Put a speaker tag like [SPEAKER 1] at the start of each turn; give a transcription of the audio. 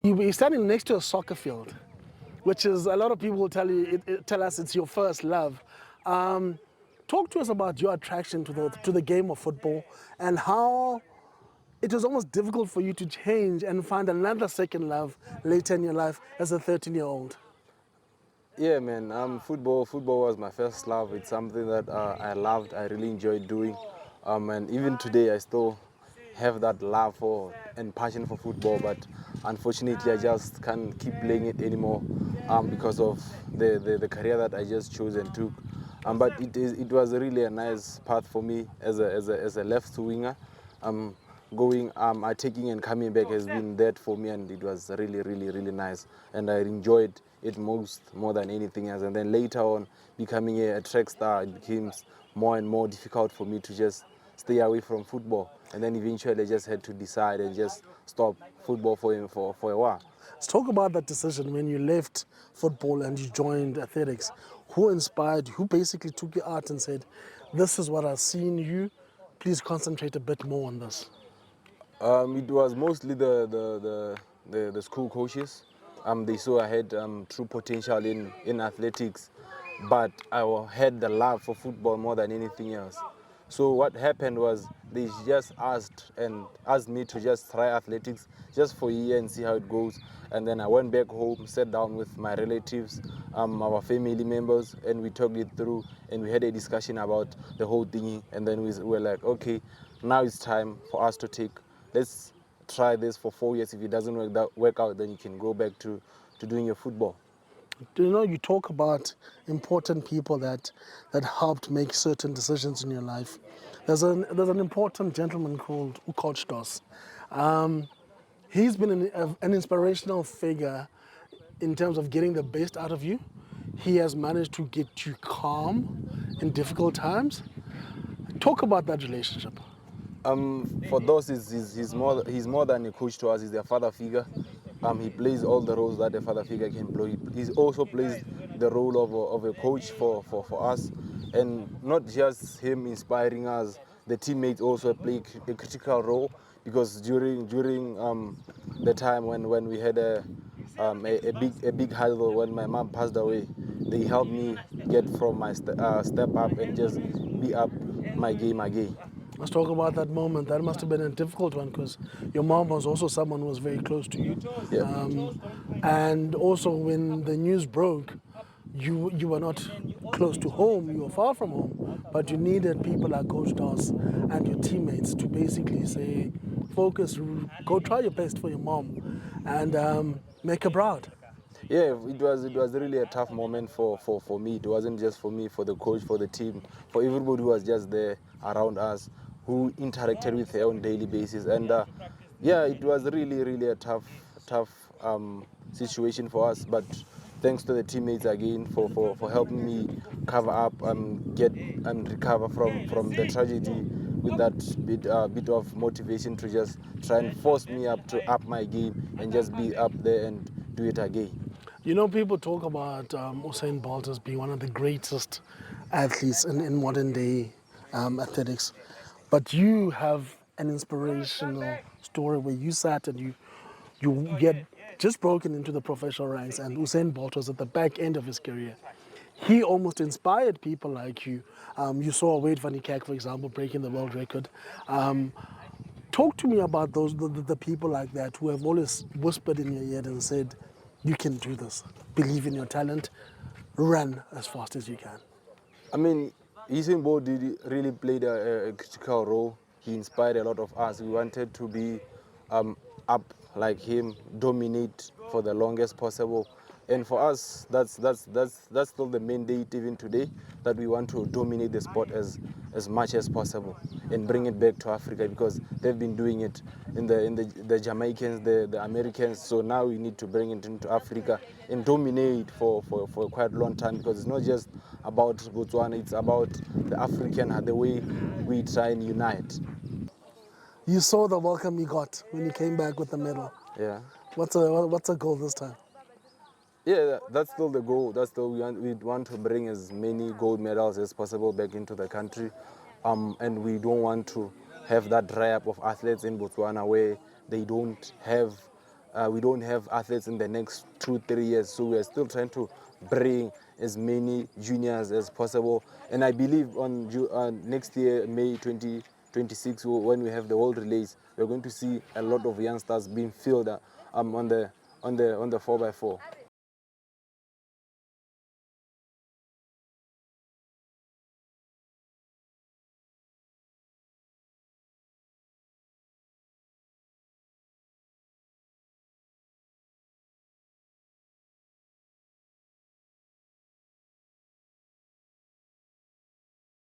[SPEAKER 1] You're standing next to a soccer field, which is a lot of people will tell us it's your first love. Talk to us about your attraction to the game of football and how it was almost difficult for you to change and find another second love later in your life as a 13-year-old.
[SPEAKER 2] Yeah, man. Football was my first love. It's something that I loved. I really enjoyed doing, and even today I still have that love for and passion for football. But unfortunately, I just can't keep playing it anymore because of the career that I just chose and took. But it was really a nice path for me as a left winger. Taking and coming back has been that for me, and it was really nice, and I enjoyed it more than anything else. And then later on, becoming a track star, it became more and more difficult for me to just stay away from football, and then eventually I just had to decide and just stop football for a while.
[SPEAKER 1] Let's talk about that decision when you left football and you joined athletics. Who inspired you? Who basically took you out and said, "This is what I've seen you. Please concentrate a bit more on this"?
[SPEAKER 2] It was mostly the school coaches. They saw I had true potential in athletics, but I had the love for football more than anything else. So what happened was they just asked me to just try athletics just for a year and see how it goes. And then I went back home, sat down with my relatives, our family members, and we talked it through, and we had a discussion about the whole thing. And then we were like, okay, now it's time for us to let's try this for 4 years. If it doesn't work out, then you can go back to doing your football.
[SPEAKER 1] You know, you talk about important people that helped make certain decisions in your life. There's an important gentleman called Coach Dos. He's been an inspirational figure in terms of getting the best out of you. He has managed to get you calm in difficult times. Talk about that relationship.
[SPEAKER 2] For those, he's more than a coach to us. He's a father figure. He plays all the roles that a father figure can play. He also plays the role of a coach for us, and not just him inspiring us. The teammates also play a critical role, because during the time when we had a big hurdle when my mom passed away, they helped me get from my step up and just be up my game again.
[SPEAKER 1] Let's talk about that moment. That must have been a difficult one because your mom was also someone who was very close to you.
[SPEAKER 2] Yeah.
[SPEAKER 1] And also when the news broke, you were not close to home, you were far from home, but you needed people like Coach Doss and your teammates to basically say, focus, go try your best for your mom and make her proud.
[SPEAKER 2] Yeah, it was really a tough moment for me. It wasn't just for me, for the coach, for the team, for everybody who was just there around us, who interacted with her on daily basis. And yeah, it was really a tough situation for us. But thanks to the teammates again for helping me cover up and get and recover from the tragedy, with that bit of motivation to just try and force me to up my game and just be up there and do it again.
[SPEAKER 1] You know, people talk about Usain Bolt as being one of the greatest athletes in modern day athletics, but you have an inspirational story where you sat and you get just broken into the professional ranks, and Usain Bolt was at the back end of his career. He almost inspired people like you. You saw Wade van Niekerk, for example, breaking the world record. Talk to me about the people like that who have always whispered in your ear and said, you can do this, believe in your talent, run as fast as you can.
[SPEAKER 2] I mean, Usain Bolt really played a critical role. He inspired a lot of us. We wanted to be up like him, dominate for the longest possible. And for us, that's still the mandate even today, that we want to dominate the sport as much as possible and bring it back to Africa, because they've been doing it in the Jamaicans, the Americans. So now we need to bring it into Africa and dominate for quite a long time, because it's not just about Botswana, it's about the African, the way we try and unite.
[SPEAKER 1] You saw the welcome you got when you came back with the medal.
[SPEAKER 2] Yeah.
[SPEAKER 1] What's a goal this time?
[SPEAKER 2] Yeah, that's still the goal. That's still we want to bring as many gold medals as possible back into the country, and we don't want to have that dry up of athletes in Botswana where they don't have we don't have athletes in the next 2-3 years. So we are still trying to bring as many juniors as possible. And I believe on next year, May 2026, when we have the World Relays, we're going to see a lot of youngsters being filled on the 4x4.